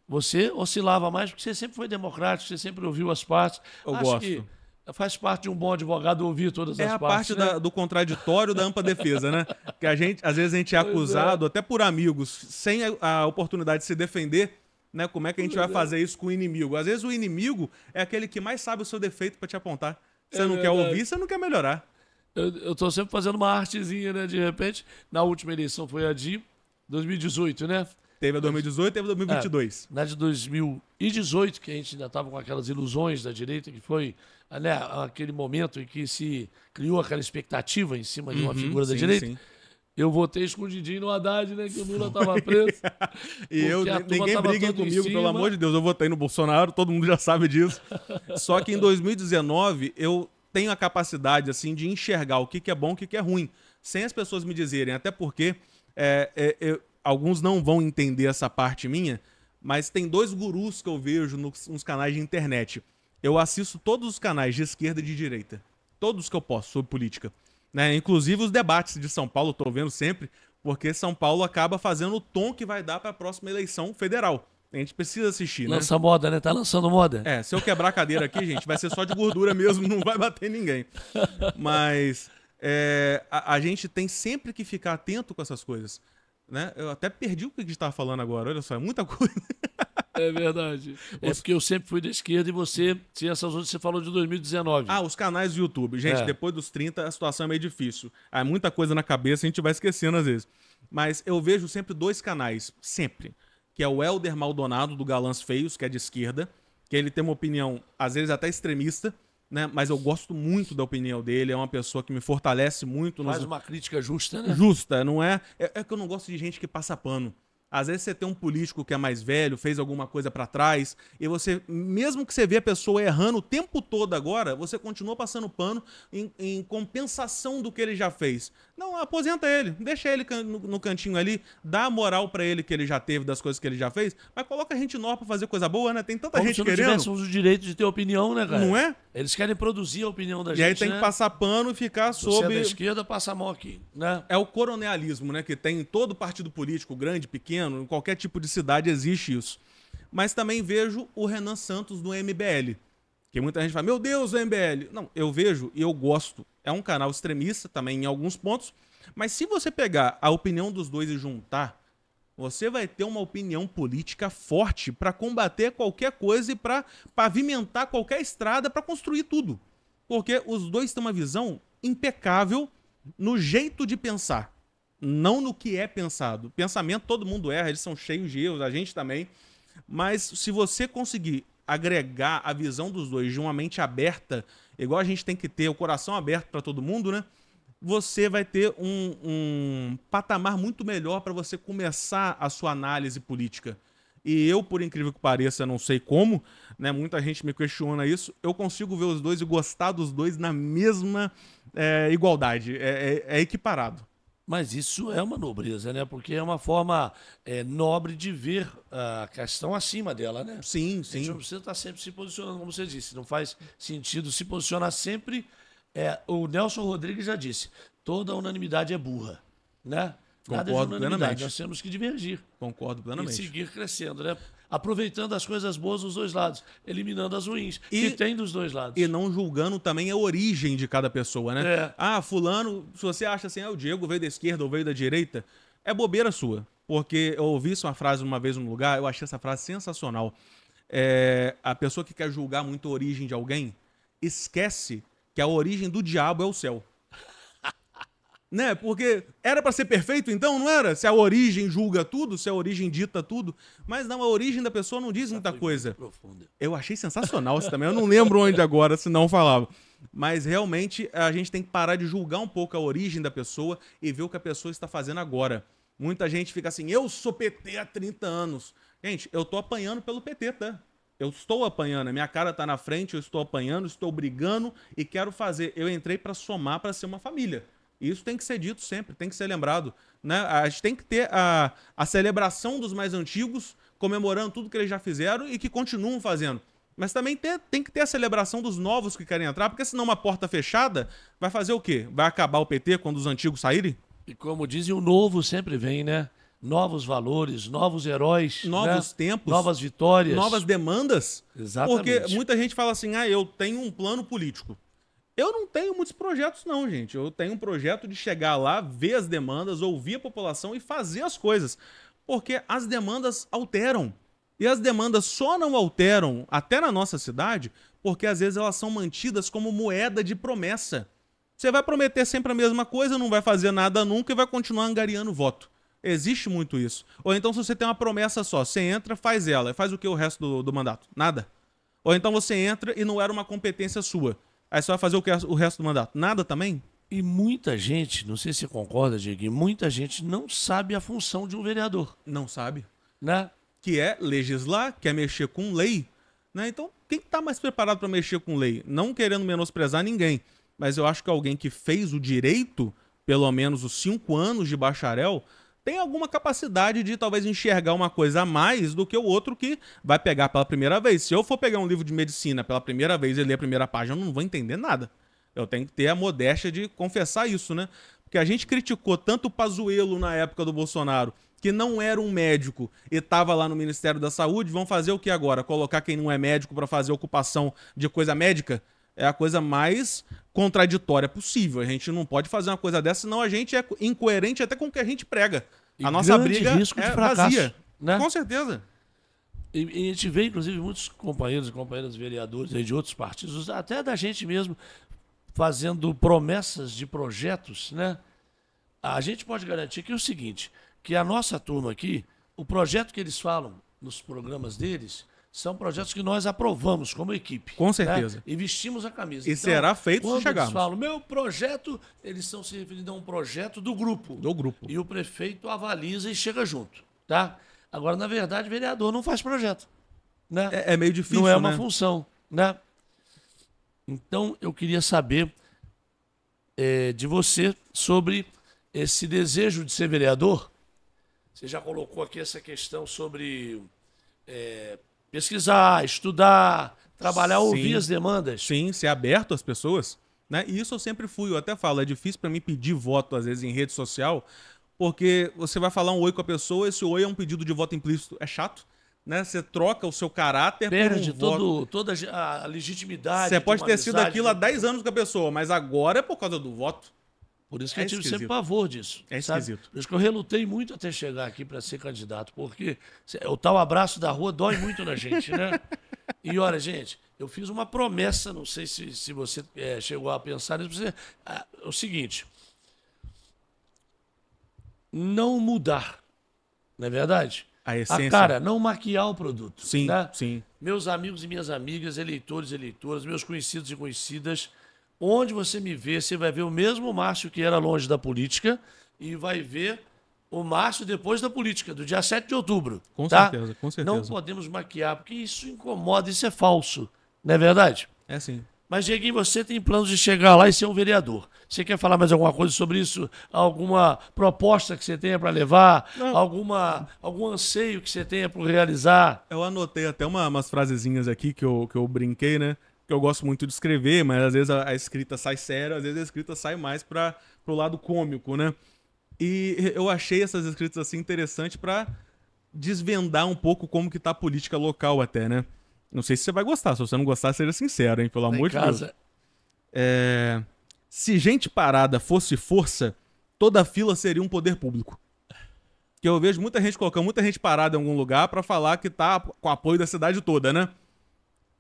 você oscilava mais porque você sempre foi democrático, você sempre ouviu as partes. Eu Acho gosto. que faz parte de um bom advogado ouvir todas as É a partes. parte né? do contraditório da ampla defesa, né? Que às vezes a gente é acusado, até por amigos, sem a oportunidade de se defender, né? Como é que a gente vai fazer isso com o inimigo? Às vezes o inimigo é aquele que mais sabe o seu defeito pra te apontar. Você não quer ouvir, você não quer melhorar. Eu tô sempre fazendo uma artezinha, né? De repente, na última eleição foi a de 2018, né? Teve a 2018, teve a 2022. Na de 2018, que a gente ainda estava com aquelas ilusões da direita, que foi né, aquele momento em que se criou aquela expectativa em cima de uma figura da direita. Sim. Eu votei escondidinho no Haddad, né? Que o Lula estava preso. E ninguém brigue comigo, pelo amor de Deus. Eu votei no Bolsonaro, todo mundo já sabe disso. Só que em 2019, eu tenho a capacidade, assim, de enxergar o que é bom e o que é ruim. Sem as pessoas me dizerem, até porque alguns não vão entender essa parte minha, mas tem 2 gurus que eu vejo nos canais de internet. Eu assisto todos os canais de esquerda e de direita. Todos que eu posso, sobre política. Né? Inclusive os debates de São Paulo, eu tô vendo sempre, porque São Paulo acaba fazendo o tom que vai dar para a próxima eleição federal. A gente precisa assistir, né? Lança moda, né? Tá lançando moda. Se eu quebrar a cadeira aqui, gente, vai ser só de gordura mesmo, não vai bater ninguém. Mas a gente tem sempre que ficar atento com essas coisas. Né? Eu até perdi o que a gente estava falando agora, olha só, é muita coisa. É verdade. É porque eu sempre fui da esquerda e você tinha essas outras, você falou de 2019. Os canais do YouTube. Gente, depois dos 30 a situação é meio difícil. Há muita coisa na cabeça, a gente vai esquecendo às vezes. Mas eu vejo sempre 2 canais, sempre. Que é o Helder Maldonado, do Galãs Feios, que é de esquerda. Que ele tem uma opinião, às vezes até extremista, né? Mas eu gosto muito da opinião dele, é uma pessoa que me fortalece muito. Faz uma crítica justa, né? Justa, não é? É que eu não gosto de gente que passa pano. Às vezes você tem um político que é mais velho, fez alguma coisa pra trás, e você, mesmo que você vê a pessoa errando o tempo todo agora, você continua passando pano em compensação do que ele já fez. Não, aposenta ele, deixa ele no cantinho ali, dá a moral pra ele que ele já teve das coisas que ele já fez, mas coloca a gente nova pra fazer coisa boa, né? Tem tanta gente querendo. Como se não tivéssemos o direito de ter opinião, né, cara? Não é? Eles querem produzir a opinião da gente, E aí tem né? que passar pano e ficar sob... Você é da esquerda, passa a mão aqui, né? É o coronelismo, né? Que tem em todo partido político, grande, pequeno, em qualquer tipo de cidade existe isso. Mas também vejo o Renan Santos no MBL. Que muita gente fala, meu Deus, o MBL. Não, eu vejo e eu gosto. É um canal extremista também em alguns pontos. Mas se você pegar a opinião dos dois e juntar, você vai ter uma opinião política forte para combater qualquer coisa e para pavimentar qualquer estrada para construir tudo. Porque os dois têm uma visão impecável no jeito de pensar, não no que é pensado. Pensamento todo mundo erra, eles são cheios de erros, a gente também. Mas se você conseguir agregar a visão dos dois de uma mente aberta, igual a gente tem que ter o coração aberto para todo mundo, né? Você vai ter um patamar muito melhor para você começar a sua análise política. E eu, por incrível que pareça, não sei como, né? Muita gente me questiona isso. Eu consigo ver os dois e gostar dos dois na mesma igualdade. É equiparado. Mas isso é uma nobreza, né? Porque é uma forma nobre de ver a questão acima dela, né? Sim, A gente sim. não precisa estar sempre se posicionando, como você disse. Não faz sentido se posicionar sempre. O Nelson Rodrigues já disse, toda unanimidade é burra, né? Nada de Concordo unanimidade, plenamente. nós temos que divergir. Concordo E plenamente. seguir crescendo, né? Aproveitando as coisas boas dos dois lados, eliminando as ruins, E- que tem dos dois lados. E não julgando também a origem de cada pessoa, né? É. Ah, fulano, se você acha assim, o Diego veio da esquerda ou veio da direita, é bobeira sua. Porque eu ouvi uma frase uma vez num lugar, eu achei essa frase sensacional. A pessoa que quer julgar muito a origem de alguém, esquece que a origem do diabo é o céu. Né? Porque era para ser perfeito, então, não era? Se a origem julga tudo, se a origem dita tudo. Mas não, a origem da pessoa não diz muita coisa. Eu achei sensacional isso também. Eu não lembro onde agora, se não falava. Mas realmente a gente tem que parar de julgar um pouco a origem da pessoa e ver o que a pessoa está fazendo agora. Muita gente fica assim, eu sou PT há 30 anos. Gente, eu tô apanhando pelo PT, tá? Eu estou apanhando, a minha cara tá na frente, eu estou apanhando, estou brigando e quero fazer. Eu entrei para somar, para ser uma família. Isso tem que ser dito sempre, tem que ser lembrado. Né? A gente tem que ter a celebração dos mais antigos, comemorando tudo que eles já fizeram e que continuam fazendo. Mas também tem que ter a celebração dos novos que querem entrar, porque senão uma porta fechada vai fazer o quê? Vai acabar o PT quando os antigos saírem? E como dizem, o novo sempre vem, né? Novos valores, novos heróis. Novos né? tempos. Novas vitórias. Novas demandas. Exatamente. Porque muita gente fala assim, eu tenho um plano político. Eu não tenho muitos projetos não, gente. Eu tenho um projeto de chegar lá, ver as demandas, ouvir a população e fazer as coisas. Porque as demandas alteram. E as demandas só não alteram, até na nossa cidade, porque às vezes elas são mantidas como moeda de promessa. Você vai prometer sempre a mesma coisa, não vai fazer nada nunca e vai continuar angariando voto. Existe muito isso. Ou então se você tem uma promessa só, você entra, faz ela. Faz o que o resto do mandato? Nada. Ou então você entra e não era uma competência sua. Aí você vai fazer o resto do mandato? Nada também? E muita gente, não sei se você concorda, Diego, muita gente não sabe a função de um vereador. Não sabe. Né? Que é legislar, que é mexer com lei. Né? Então, quem está mais preparado para mexer com lei? Não querendo menosprezar ninguém, mas eu acho que alguém que fez o direito, pelo menos os 5 anos de bacharel, tem alguma capacidade de talvez enxergar uma coisa a mais do que o outro que vai pegar pela primeira vez. Se eu for pegar um livro de medicina pela primeira vez e ler a primeira página, eu não vou entender nada. Eu tenho que ter a modéstia de confessar isso, né? Porque a gente criticou tanto o Pazuello na época do Bolsonaro, que não era um médico e estava lá no Ministério da Saúde, vão fazer o que agora? Colocar quem não é médico para fazer ocupação de coisa médica? É a coisa mais contraditória possível. A gente não pode fazer uma coisa dessa, senão a gente é incoerente até com o que a gente prega. E a nossa briga risco de é fracasso, vazia. Né? Com certeza. E a gente vê, inclusive, muitos companheiros e companheiras vereadores aí de outros partidos, até da gente mesmo, fazendo promessas de projetos, né? A gente pode garantir que é o seguinte, que a nossa turma aqui, o projeto que eles falam nos programas deles, são projetos que nós aprovamos como equipe. Com certeza. Né? E vestimos a camisa. E então, será feito se chegarmos. Eles falam, meu projeto, eles estão se referindo a um projeto do grupo. Do grupo. E o prefeito avaliza e chega junto. Tá? Agora, na verdade, vereador não faz projeto. Né? É meio difícil, não é uma né? função. Né? Então, eu queria saber de você sobre esse desejo de ser vereador. Você já colocou aqui essa questão sobre pesquisar, estudar, trabalhar, ouvir as demandas. Sim, ser aberto às pessoas. Né? E isso eu sempre fui, eu até falo, é difícil para mim pedir voto, às vezes, em rede social, porque você vai falar um oi com a pessoa, esse oi é um pedido de voto implícito, é chato. Né? Você troca o seu caráter perde por um voto. toda a legitimidade. Você pode ter sido aquilo há né? 10 anos com a pessoa, mas agora é por causa do voto. Por isso que eu tive sempre pavor disso. É sabe? esquisito. Por isso que eu relutei muito até chegar aqui para ser candidato, porque o tal abraço da rua dói muito na gente, né? E olha, gente, eu fiz uma promessa, não sei se você chegou a pensar nisso, é o seguinte, não mudar, não é verdade? A essência. A cara, não maquiar o produto. Sim, né? sim. Meus amigos e minhas amigas, eleitores e eleitoras, meus conhecidos e conhecidas, onde você me vê, você vai ver o mesmo Márcio que era longe da política e vai ver o Márcio depois da política, do dia 7 de outubro. Com tá? certeza, com certeza. Não podemos maquiar, porque isso incomoda, isso é falso. Não é verdade? É sim. Mas, Dieguinho, você tem planos de chegar lá e ser um vereador. Você quer falar mais alguma coisa sobre isso? Alguma proposta que você tenha para levar? Algum anseio que você tenha por realizar? Eu anotei até umas frasezinhas aqui que eu brinquei, né? Que eu gosto muito de escrever, mas às vezes a escrita sai séria, às vezes a escrita sai mais pro lado cômico, né? E eu achei essas escritas assim interessantes para desvendar um pouco como que tá a política local até, né? Não sei se você vai gostar, se você não gostar, seja sincero, hein? Pelo amor de Deus. Se gente parada fosse força, toda fila seria um poder público. Que eu vejo muita gente colocando muita gente parada em algum lugar para falar que tá com apoio da cidade toda, né?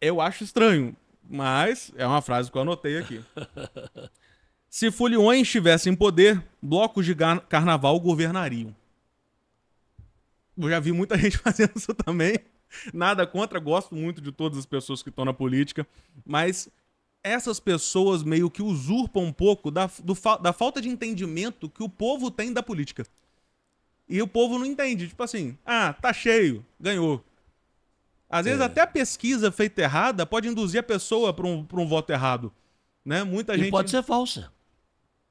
Eu acho estranho, mas é uma frase que eu anotei aqui. Se foliões estivessem em poder, blocos de carnaval governariam. Eu já vi muita gente fazendo isso também. Nada contra, gosto muito de todas as pessoas que estão na política, mas essas pessoas meio que usurpam um pouco da falta de entendimento que o povo tem da política. E o povo não entende. Tipo assim, tá cheio, ganhou. Às vezes até a pesquisa feita errada pode induzir a pessoa para um voto errado. Né? Muita gente... pode ser falsa.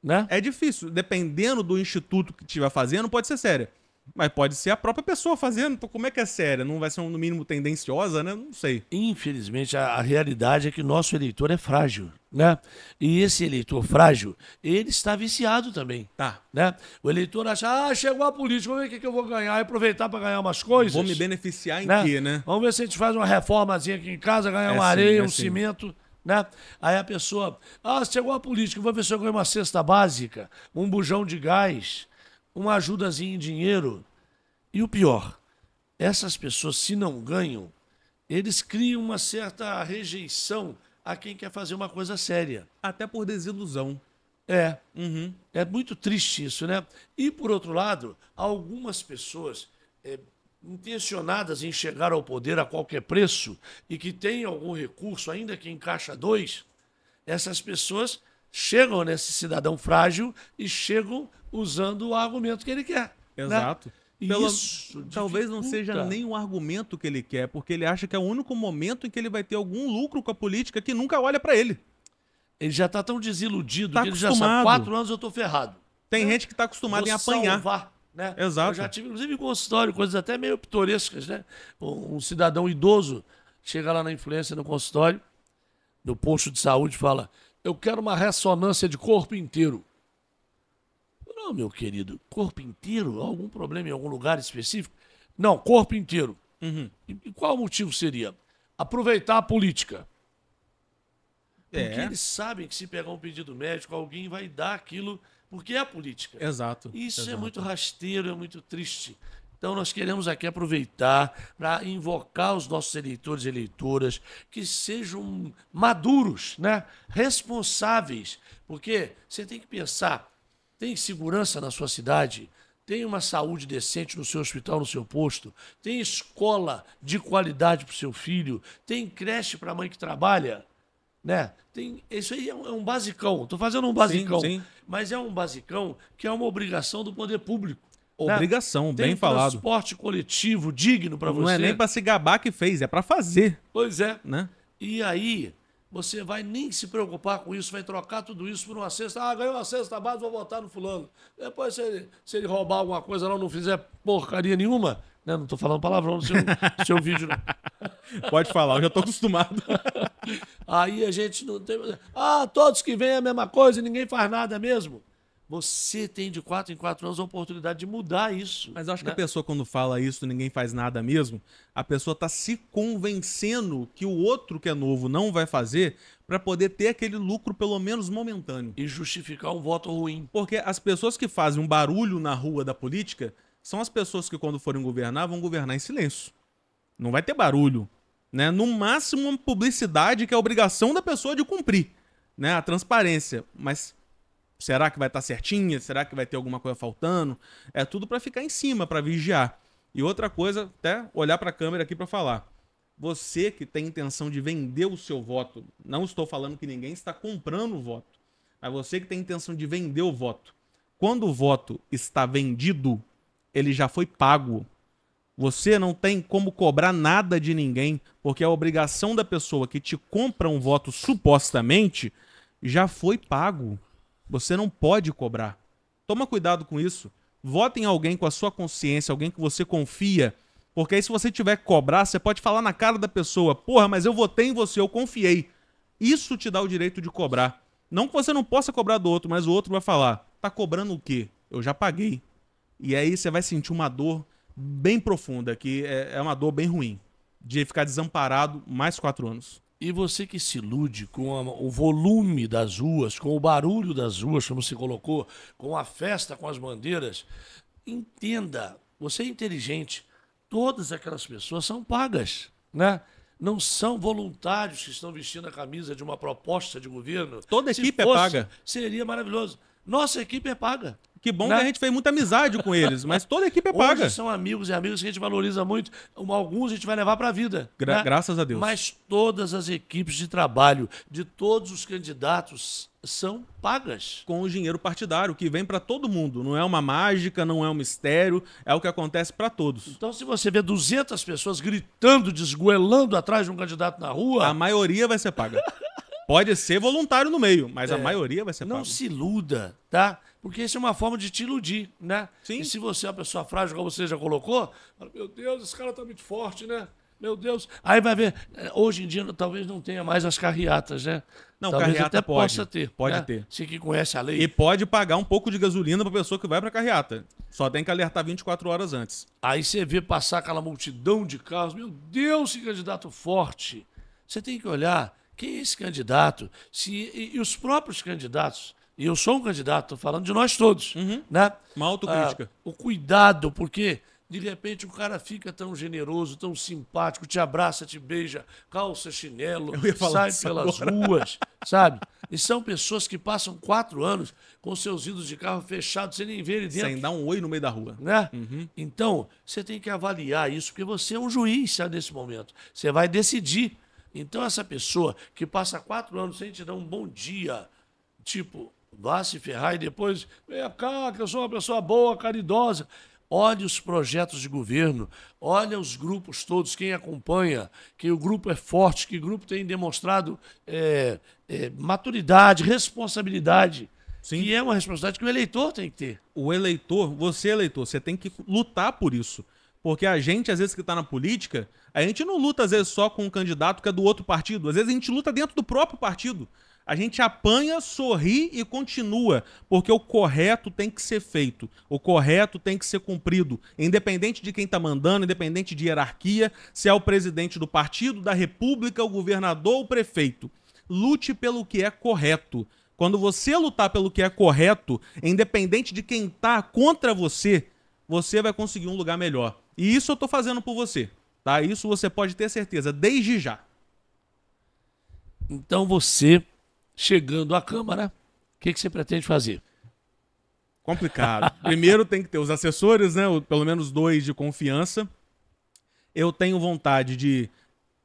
Né? É difícil. Dependendo do instituto que estiver fazendo, pode ser séria. Mas pode ser a própria pessoa fazendo. Então como é que é séria? Não vai ser, no mínimo, tendenciosa, né? Não sei. Infelizmente, a realidade é que o nosso eleitor é frágil, né? E esse eleitor frágil, ele está viciado também. Tá. Né? O eleitor acha, chegou a política, vamos ver o que eu vou ganhar. E aproveitar para ganhar umas coisas. Vou me beneficiar em né? quê, né? Vamos ver se a gente faz uma reformazinha aqui em casa, ganhar uma areia, cimento... Né? Aí a pessoa, chegou a política, vou ver se eu ganho uma cesta básica, um bujão de gás, uma ajudazinha em dinheiro. E o pior, essas pessoas, se não ganham, eles criam uma certa rejeição a quem quer fazer uma coisa séria. Até por desilusão. É. É muito triste isso, né? E, por outro lado, algumas pessoas intencionadas em chegar ao poder a qualquer preço e que têm algum recurso, ainda que em caixa 2, essas pessoas chegam nesse cidadão frágil e chegam usando o argumento que ele quer. Exato. Né? Isso talvez não seja nem o argumento que ele quer, porque ele acha que é o único momento em que ele vai ter algum lucro com a política que nunca olha para ele. Ele já está tão desiludido que ele já sabe, 4 anos eu estou ferrado. Tem gente que está acostumada em apanhar. Salvar. Né? Exato. Eu já tive, inclusive, em consultório, coisas até meio pitorescas, né? Um cidadão idoso chega lá na influência no consultório, no posto de saúde, fala: eu quero uma ressonância de corpo inteiro. Não, meu querido, corpo inteiro? Algum problema em algum lugar específico? Não, corpo inteiro. E qual o motivo seria? Aproveitar a política. Porque eles sabem que se pegar um pedido médico, alguém vai dar aquilo, porque é a política. Exato. Isso é muito rasteiro, é muito triste. Então nós queremos aqui aproveitar para invocar os nossos eleitores e eleitoras que sejam maduros, né? Responsáveis. Porque você tem que pensar, tem segurança na sua cidade, tem uma saúde decente no seu hospital, no seu posto, tem escola de qualidade para o seu filho, tem creche para a mãe que trabalha. Né? Isso aí é um basicão. Estou fazendo um basicão. Sim. Mas é um basicão que é uma obrigação do poder público. Obrigação, né? bem falado. Tem transporte coletivo digno para você. Não é nem para se gabar que fez, é para fazer. Pois é. Né? E aí, você vai nem se preocupar com isso, vai trocar tudo isso por uma cesta. Ganhou uma cesta base, vou votar no fulano. Depois, se ele roubar alguma coisa lá, não fizer porcaria nenhuma, né? Não estou falando palavrão no seu vídeo, não. Pode falar, eu já estou acostumado. Aí a gente não tem... todos que vêm é a mesma coisa e ninguém faz nada mesmo. Você tem de 4 em 4 anos a oportunidade de mudar isso. Mas eu acho que a pessoa, quando fala isso, ninguém faz nada mesmo, a pessoa está se convencendo que o outro que é novo não vai fazer para poder ter aquele lucro, pelo menos momentâneo. E justificar um voto ruim. Porque as pessoas que fazem um barulho na rua da política são as pessoas que, quando forem governar, vão governar em silêncio. Não vai ter barulho. Né? No máximo, uma publicidade que é a obrigação da pessoa de cumprir. Né? A transparência. Mas será que vai estar certinha? Será que vai ter alguma coisa faltando? É tudo para ficar em cima, para vigiar. E outra coisa, até olhar para a câmera aqui para falar. Você que tem intenção de vender o seu voto, não estou falando que ninguém está comprando o voto, mas você que tem intenção de vender o voto, quando o voto está vendido, ele já foi pago. Você não tem como cobrar nada de ninguém, porque a obrigação da pessoa que te compra um voto supostamente já foi pago. Você não pode cobrar. Toma cuidado com isso. Vote em alguém com a sua consciência, alguém que você confia, porque aí se você tiver que cobrar, você pode falar na cara da pessoa: porra, mas eu votei em você, eu confiei. Isso te dá o direito de cobrar. Não que você não possa cobrar do outro, mas o outro vai falar: tá cobrando o quê? Eu já paguei. E aí você vai sentir uma dor bem profunda, que é uma dor bem ruim, de ficar desamparado mais 4 anos. E você que se ilude com o volume das ruas, com o barulho das ruas, como se colocou, com a festa, com as bandeiras, entenda, você é inteligente, todas aquelas pessoas são pagas, né? não são voluntários que estão vestindo a camisa de uma proposta de governo. Toda Se equipe fosse, é paga. Seria maravilhoso. Nossa equipe é paga. Que bom né? que a gente fez muita amizade com eles, mas toda equipe é paga. Hoje são amigos e amigas que a gente valoriza muito. Alguns a gente vai levar para a vida. Né? Graças a Deus. Mas todas as equipes de trabalho de todos os candidatos são pagas. Com o dinheiro partidário, que vem para todo mundo. Não é uma mágica, não é um mistério, é o que acontece para todos. Então, se você vê 200 pessoas gritando, desgoelando atrás de um candidato na rua... A maioria vai ser paga. Pode ser voluntário no meio, mas a maioria vai ser paga. Não se iluda, tá? Porque isso é uma forma de te iludir, né? Sim. E se você é uma pessoa frágil, como você já colocou, fala, meu Deus, esse cara tá muito forte, né? Meu Deus. Aí vai ver, hoje em dia talvez não tenha mais as carreatas, né? Não, talvez carreata até pode. possa ter. Pode né? ter. Você que conhece a lei. E pode pagar um pouco de gasolina pra pessoa que vai pra carreata. Só tem que alertar 24 horas antes. Aí você vê passar aquela multidão de carros. Meu Deus, que candidato forte. Você tem que olhar quem é esse candidato. E os próprios candidatos, e eu sou um candidato, estou falando de nós todos. Né? Uma autocrítica. O cuidado, porque de repente o cara fica tão generoso, tão simpático, te abraça, te beija, calça, chinelo, sai pelas ruas, sabe? E são pessoas que passam 4 anos com seus vidros de carro fechados, sem nem ver ele dentro. Sem dar um oi no meio da rua. Né? Então, você tem que avaliar isso, porque você é um juiz, sabe, nesse momento. Você vai decidir. Então, essa pessoa que passa 4 anos sem te dar um bom dia, tipo, vá se ferrar e depois, vem cá, que eu sou uma pessoa boa, caridosa. Olhe os projetos de governo, olha os grupos todos, quem acompanha, que o grupo é forte, que o grupo tem demonstrado maturidade, responsabilidade. Sim. Que é uma responsabilidade que o eleitor tem que ter. O eleitor, você eleitor, você tem que lutar por isso. Porque a gente, às vezes, que está na política, a gente não luta, às vezes, só com um candidato que é do outro partido. Às vezes, a gente luta dentro do próprio partido. A gente apanha, sorri e continua, porque o correto tem que ser feito, o correto tem que ser cumprido, independente de quem está mandando, independente de hierarquia, se é o presidente do partido, da república, o governador, o prefeito. Lute pelo que é correto. Quando você lutar pelo que é correto, independente de quem está contra você, você vai conseguir um lugar melhor. E isso eu estou fazendo por você, tá? Isso você pode ter certeza, desde já. Então você... Chegando à Câmara, o que você pretende fazer? Complicado. Primeiro tem que ter os assessores, né? Pelo menos 2 de confiança. Eu tenho vontade de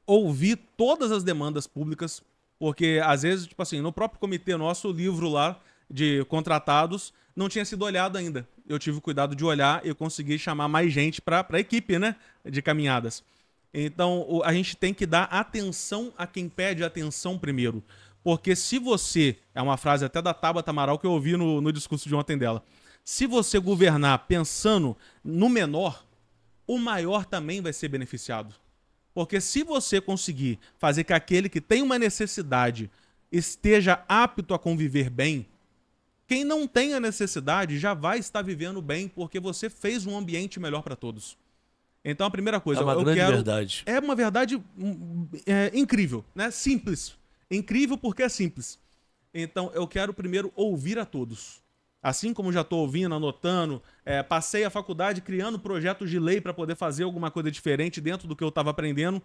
ouvir todas as demandas públicas, porque às vezes, tipo assim, no próprio comitê nosso, o livro lá de contratados não tinha sido olhado ainda. Eu tive o cuidado de olhar e eu consegui chamar mais gente para a equipe, né? De caminhadas. Então, a gente tem que dar atenção a quem pede atenção primeiro. Porque se você, é uma frase até da Tabata Amaral que eu ouvi no discurso de ontem dela, se você governar pensando no menor, o maior também vai ser beneficiado. Porque se você conseguir fazer que aquele que tem uma necessidade esteja apto a conviver bem, quem não tem a necessidade já vai estar vivendo bem, porque você fez um ambiente melhor para todos. Então a primeira coisa, é uma grande verdade. É uma verdade incrível, né? Simples. Incrível porque é simples. Então, eu quero primeiro ouvir a todos. Assim como já estou ouvindo, anotando, passei a faculdade criando projetos de lei para poder fazer alguma coisa diferente dentro do que eu estava aprendendo,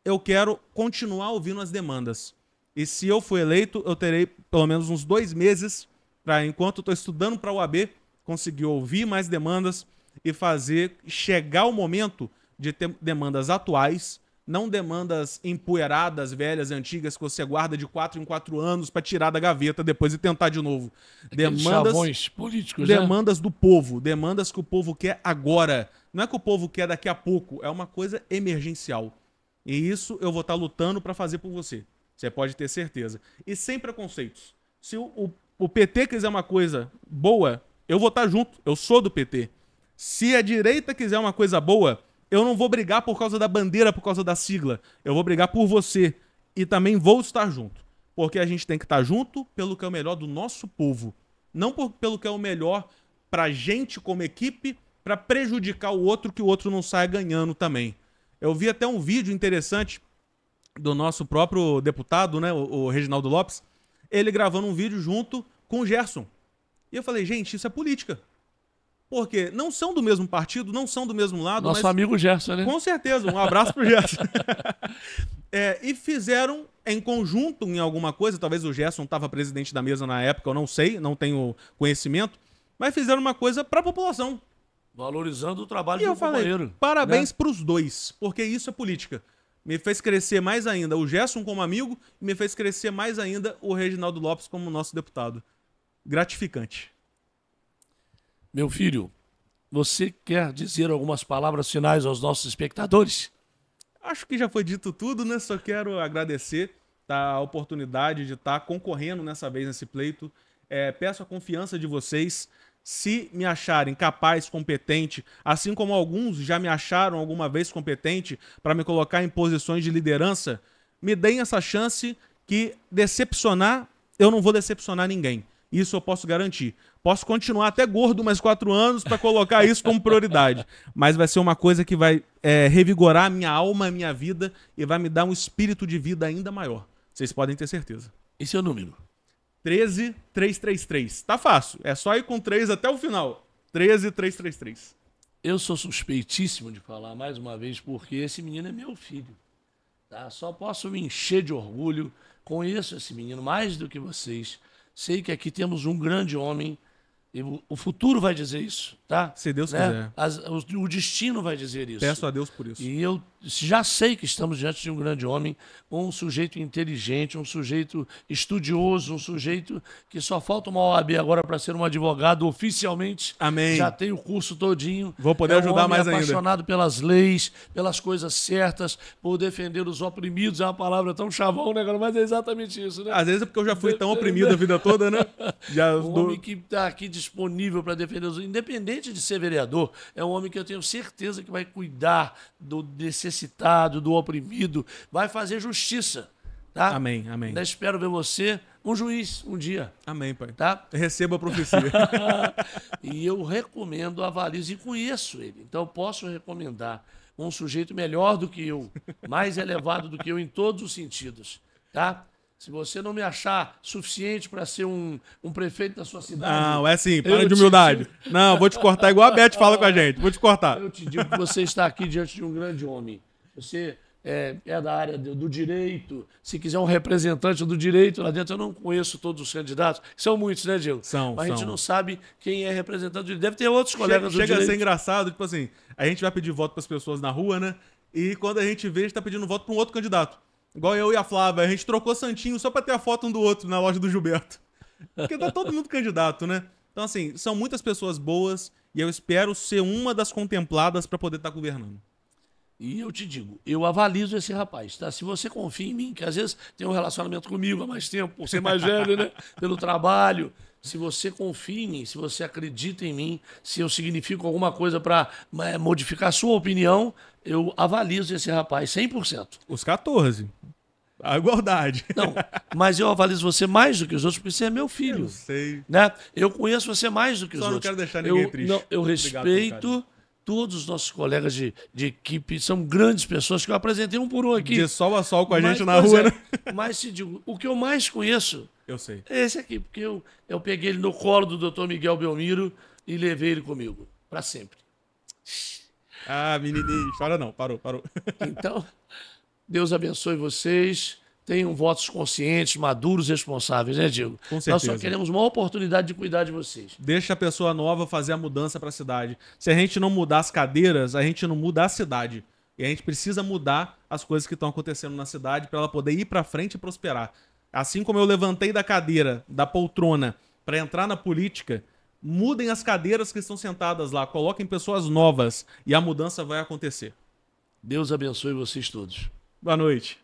eu quero continuar ouvindo as demandas. E se eu for eleito, eu terei pelo menos uns 2 meses para, enquanto estou estudando para a UAB, conseguir ouvir mais demandas e fazer chegar o momento de ter demandas atuais, não demandas empoeiradas, velhas, antigas, que você guarda de 4 em 4 anos para tirar da gaveta depois e tentar de novo. Demandas políticos, demandas do povo, demandas que o povo quer agora. Não é que o povo quer daqui a pouco, é uma coisa emergencial. E isso eu vou estar lutando para fazer por você. Você pode ter certeza. E sem preconceitos. Se o PT quiser uma coisa boa, eu vou estar junto. Eu sou do PT. Se a direita quiser uma coisa boa, eu não vou brigar por causa da bandeira, por causa da sigla. Eu vou brigar por você. E também vou estar junto. Porque a gente tem que estar junto pelo que é o melhor do nosso povo. Não pelo que é o melhor pra gente como equipe, para prejudicar o outro, que o outro não saia ganhando também. Eu vi até um vídeo interessante do nosso próprio deputado, né, o Reginaldo Lopes, ele gravando um vídeo junto com o Gerson. E eu falei, gente, isso é política. Porque não são do mesmo partido, não são do mesmo lado. Nosso mas... amigo Gerson, né? Com certeza, um abraço pro Gerson. E fizeram em conjunto em alguma coisa, talvez o Gerson estava presidente da mesa na época, eu não sei, não tenho conhecimento, mas fizeram uma coisa para a população. Valorizando o trabalho E do eu falei, companheiro. parabéns Né? para os dois, porque isso é política. Me fez crescer mais ainda o Gerson como amigo e me fez crescer mais ainda o Reginaldo Lopes como nosso deputado. Gratificante. Meu filho, você quer dizer algumas palavras finais aos nossos espectadores? Acho que já foi dito tudo, né? Só quero agradecer a oportunidade de estar concorrendo nessa vez nesse pleito. Peço a confiança de vocês. Se me acharem capaz, competente, assim como alguns já me acharam alguma vez competente para me colocar em posições de liderança, me deem essa chance que decepcionar, eu não vou decepcionar ninguém. Isso eu posso garantir. Posso continuar até gordo mais 4 anos para colocar isso como prioridade. Mas vai ser uma coisa que vai revigorar a minha alma, a minha vida e vai me dar um espírito de vida ainda maior. Vocês podem ter certeza. E seu número? 13333. Tá fácil. É só ir com 3 até o final. 13333. Eu sou suspeitíssimo de falar mais uma vez porque esse menino é meu filho. Tá? Só posso me encher de orgulho. Conheço esse menino mais do que vocês. Sei que aqui temos um grande homem. E o futuro vai dizer isso, tá? Se Deus quiser. O destino vai dizer isso. Peço a Deus por isso. E eu já sei que estamos diante de um grande homem, um sujeito inteligente, um sujeito estudioso, um sujeito que só falta uma OAB agora para ser um advogado oficialmente. Amém. Já tem o curso todinho. Vou poder ajudar mais ainda. Apaixonado pelas leis, pelas coisas certas, por defender os oprimidos. É uma palavra tão chavão, né, cara? Mas é exatamente isso, né? Às vezes é porque eu já fui tão oprimido a vida toda, né? Homem que está aqui disponível para defender os... Independente de ser vereador, é um homem que eu tenho certeza que vai cuidar do necessitado, do oprimido, vai fazer justiça, tá? Amém, amém. Ainda espero ver você um juiz um dia. Amém, pai. Tá? Receba a profecia. E eu recomendo, avalizo e conheço ele. Então eu posso recomendar um sujeito melhor do que eu, mais elevado do que eu em todos os sentidos, tá? Se você não me achar suficiente para ser um prefeito da sua cidade... Não, é assim, para de humildade. Não, vou te cortar igual a Beth fala com a gente. Vou te cortar. Eu te digo que você está aqui diante de um grande homem. Você é da área do direito. Se quiser um representante do direito lá dentro, eu não conheço todos os candidatos. São muitos, né, Diego? São, Mas a gente não sabe quem é representante do direito. Deve ter outros colegas do direito. Chega a ser engraçado, tipo assim, a gente vai pedir voto para as pessoas na rua, né? E quando a gente vê, a gente tá pedindo voto para um outro candidato. Igual eu e a Flávia, a gente trocou santinho só pra ter a foto um do outro na loja do Gilberto. Porque tá todo mundo candidato, né? Então, assim, são muitas pessoas boas e eu espero ser uma das contempladas pra poder estar governando. E eu te digo, eu avalizo esse rapaz, tá? Se você confia em mim, que às vezes tem um relacionamento comigo há mais tempo, por ser mais velho, né? Pelo trabalho. Se você confia em mim, se você acredita em mim, se eu significo alguma coisa para modificar a sua opinião, eu avalizo esse rapaz 100%. Os 14. A igualdade. Não, mas eu avalizo você mais do que os outros, porque você é meu filho. Eu sei. Né? Eu conheço você mais do que os Só não outros. quero deixar ninguém triste. Não, eu respeito todos os nossos colegas de equipe, são grandes pessoas que eu apresentei um por um aqui. De sol a sol com a gente na rua, né? Mas te digo, o que eu mais conheço eu sei. é esse aqui, porque eu peguei ele no colo do Dr. Miguel Belmiro e levei ele comigo, para sempre. Ah, menininho, chora não, parou. Então, Deus abençoe vocês. Tenham votos conscientes, maduros, responsáveis, né, Diego? Com certeza. Nós só queremos uma oportunidade de cuidar de vocês. Deixa a pessoa nova fazer a mudança para a cidade. Se a gente não mudar as cadeiras, a gente não muda a cidade. E a gente precisa mudar as coisas que estão acontecendo na cidade para ela poder ir para frente e prosperar. Assim como eu levantei da cadeira, da poltrona, para entrar na política, mudem as cadeiras que estão sentadas lá, coloquem pessoas novas e a mudança vai acontecer. Deus abençoe vocês todos. Boa noite.